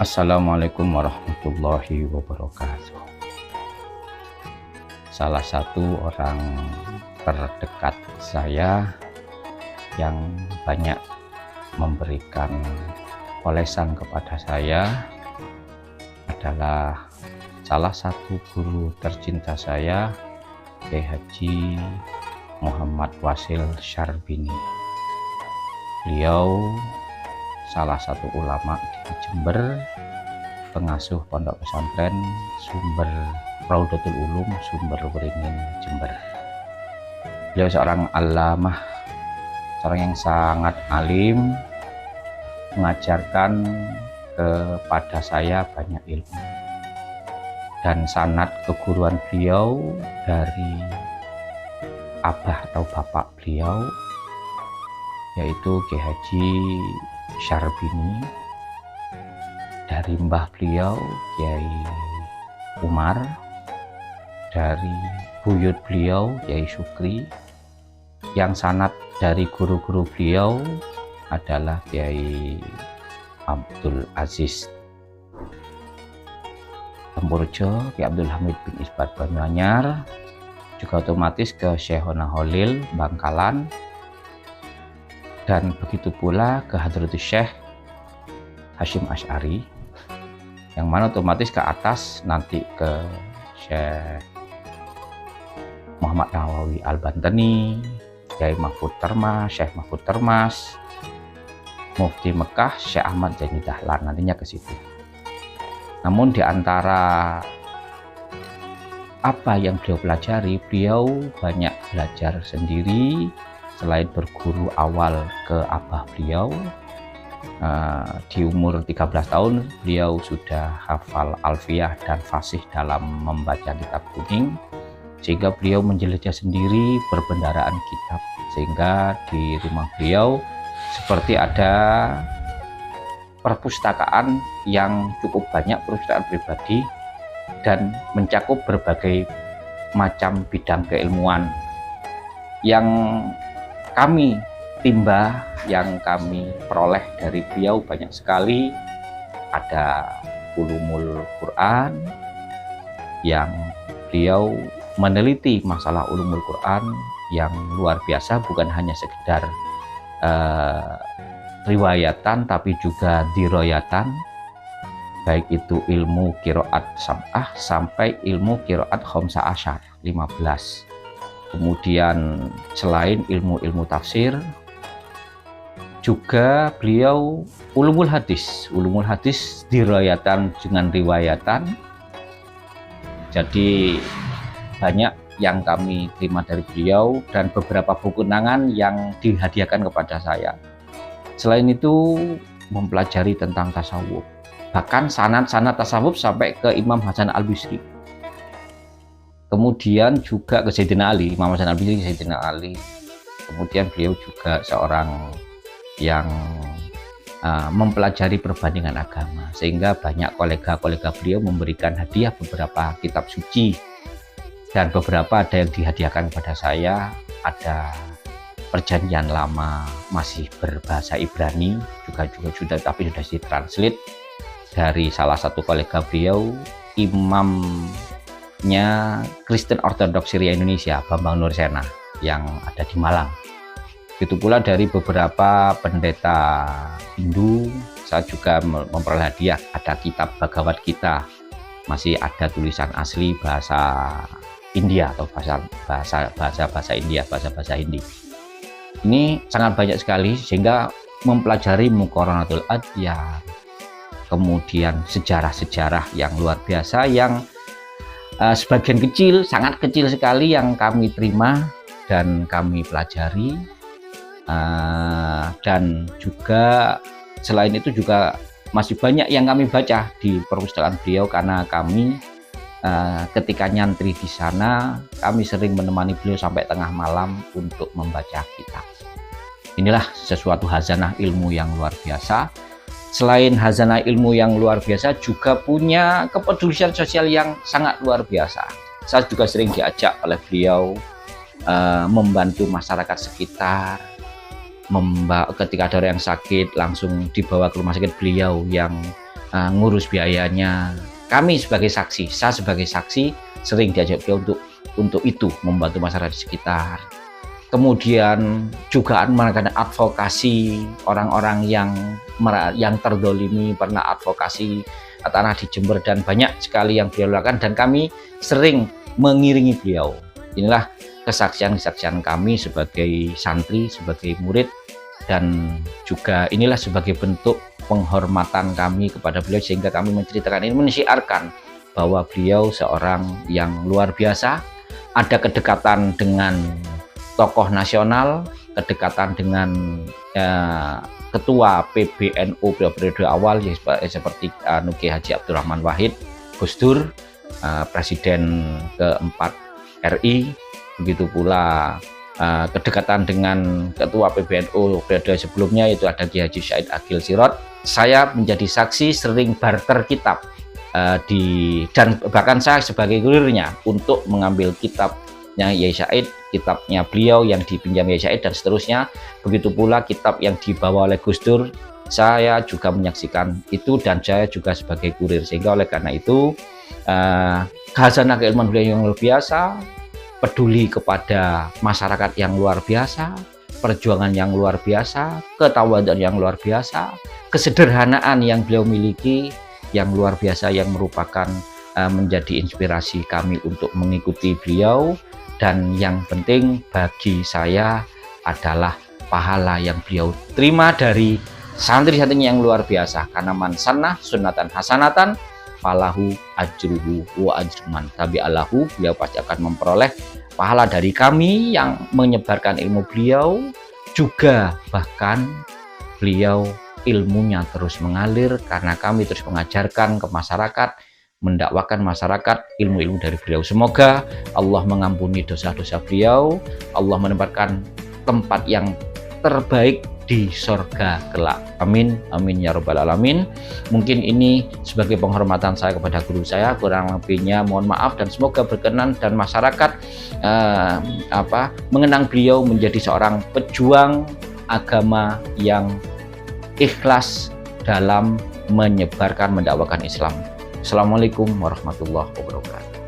Assalamualaikum warahmatullahi wabarakatuh. Salah satu orang terdekat saya yang banyak memberikan olesan kepada saya adalah salah satu guru tercinta saya, Kiai Haji Muhammad Wasil Syarbini. Beliau salah satu ulama di Jember, pengasuh pondok pesantren Sumber Raudatul Ulum Sumber Beringin Jember. Beliau seorang alamah, seorang yang sangat alim, mengajarkan kepada saya banyak ilmu, dan sanad keguruan beliau dari abah atau bapak beliau, yaitu Kiai Haji Syarbini, dari mbah beliau Kiai Umar, dari buyut beliau Kiai Syukri, yang sanad dari guru-guru beliau adalah Kiai Abdul Aziz Tempurjo, Kiai Abdul Hamid bin Isbat Banyuanyar, juga otomatis ke Syekhona Holil Bangkalan, dan begitu pula ke Hadratus Syekh Hashim Asy'ari, yang mana otomatis ke atas nanti ke Syekh Muhammad Nawawi Al-Bantani, Kiai Mahfud Termas, Syekh Mahfud Termas, Mufti Mekah Syekh Ahmad Zaini Dahlan, nantinya ke situ. Namun di antara apa yang beliau pelajari, beliau banyak belajar sendiri. Selain berguru awal ke abah beliau, di umur 13 tahun beliau sudah hafal alfiyah dan fasih dalam membaca kitab kuning, sehingga beliau menjelajah sendiri perbendaharaan kitab, sehingga di rumah beliau seperti ada perpustakaan yang cukup banyak, perpustakaan pribadi, dan mencakup berbagai macam bidang keilmuan yang kami timba, yang kami peroleh dari beliau banyak sekali. Ada ulumul Quran, yang beliau meneliti masalah ulumul Quran yang luar biasa, bukan hanya sekedar riwayatan tapi juga diroyatan, baik itu ilmu qiraat sab'ah sampai ilmu qiraat khamsa asyar 15. Kemudian selain ilmu-ilmu tafsir, juga beliau ulumul hadis dirayatan dengan riwayatan. Jadi banyak yang kami terima dari beliau, dan beberapa buku kenangan yang dihadiahkan kepada saya. Selain itu mempelajari tentang tasawuf, bahkan sanad-sanad tasawuf sampai ke Imam Hasan Al-Bisri. Kemudian juga ke Sayyidina Ali, Imam Hasan Al-Bisri, Sayyidina Ali. Kemudian beliau juga seorang yang mempelajari perbandingan agama, sehingga banyak kolega-kolega beliau memberikan hadiah beberapa kitab suci, dan beberapa ada yang dihadiahkan kepada saya. Ada Perjanjian Lama masih berbahasa Ibrani, juga sudah, tapi sudah ditranslate dari salah satu kolega beliau, imamnya Kristen Ortodoks Syria Indonesia, Bambang Nursena, yang ada di Malang. Itu pula dari beberapa pendeta Hindu, saya juga memperoleh hadiah. Ada kitab Bhagavad Gita, masih ada tulisan asli bahasa India atau bahasa India, bahasa Hindi. Ini sangat banyak sekali, sehingga mempelajari Muqarranatul Adyan, kemudian sejarah-sejarah yang luar biasa, yang sebagian kecil, sangat kecil sekali yang kami terima dan kami pelajari. Dan juga selain itu juga masih banyak yang kami baca di perpustakaan beliau, karena kami ketika nyantri di sana, kami sering menemani beliau sampai tengah malam untuk membaca kitab. Inilah sesuatu hazanah ilmu yang luar biasa. Selain hazanah ilmu yang luar biasa, juga punya kepedulian sosial yang sangat luar biasa. Saya juga sering diajak oleh beliau membantu masyarakat sekitar, ketika ada orang yang sakit langsung dibawa ke rumah sakit beliau yang ngurus biayanya. Kami sebagai saksi, saya sebagai saksi sering diajak beliau untuk itu, membantu masyarakat di sekitar. Kemudian juga melakukan advokasi orang-orang yang terdolimi, pernah advokasi tanah di Jember, dan banyak sekali yang beliau lakukan, dan kami sering mengiringi beliau. Inilah kesaksian-kesaksian kami sebagai santri, sebagai murid, dan juga inilah sebagai bentuk penghormatan kami kepada beliau, sehingga kami menceritakan ini, menyiarkan bahwa beliau seorang yang luar biasa, ada kedekatan dengan tokoh nasional, kedekatan dengan ketua PBNU periode awal seperti Nuki Haji Abdurrahman Wahid, Gus Dur, Presiden keempat RI, begitu pula kedekatan dengan ketua PBNU periode sebelumnya, itu ada Kiai Haji Said Agil Sirot. Saya menjadi saksi sering barter kitab dan bahkan saya sebagai kurirnya untuk mengambil kitabnya Yai Said, kitabnya beliau yang dipinjam Yai Said, dan seterusnya. Begitu pula kitab yang dibawa oleh Gus Dur, saya juga menyaksikan itu, dan saya juga sebagai kurir. Sehingga oleh karena itu khazanah keilmuan beliau yang luar biasa, peduli kepada masyarakat yang luar biasa, perjuangan yang luar biasa, ketawaduan yang luar biasa, kesederhanaan yang beliau miliki yang luar biasa, yang merupakan menjadi inspirasi kami untuk mengikuti beliau. Dan yang penting bagi saya adalah pahala yang beliau terima dari santri-santrinya yang luar biasa, karena man sannah sunnatan hasanatan falahu ajruhu wa ajruman tabi'alahu, beliau pasti akan memperoleh pahala dari kami yang menyebarkan ilmu beliau, juga bahkan beliau ilmunya terus mengalir karena kami terus mengajarkan ke masyarakat, mendakwakan masyarakat ilmu-ilmu dari beliau. Semoga Allah mengampuni dosa-dosa beliau, Allah menempatkan tempat yang terbaik di surga kelak. Amin, amin ya rabbal alamin. Mungkin ini sebagai penghormatan saya kepada guru saya, kurang lebihnya mohon maaf, dan semoga berkenan dan masyarakat mengenang beliau menjadi seorang pejuang agama yang ikhlas dalam menyebarkan, mendakwakan Islam. Assalamualaikum warahmatullahi wabarakatuh.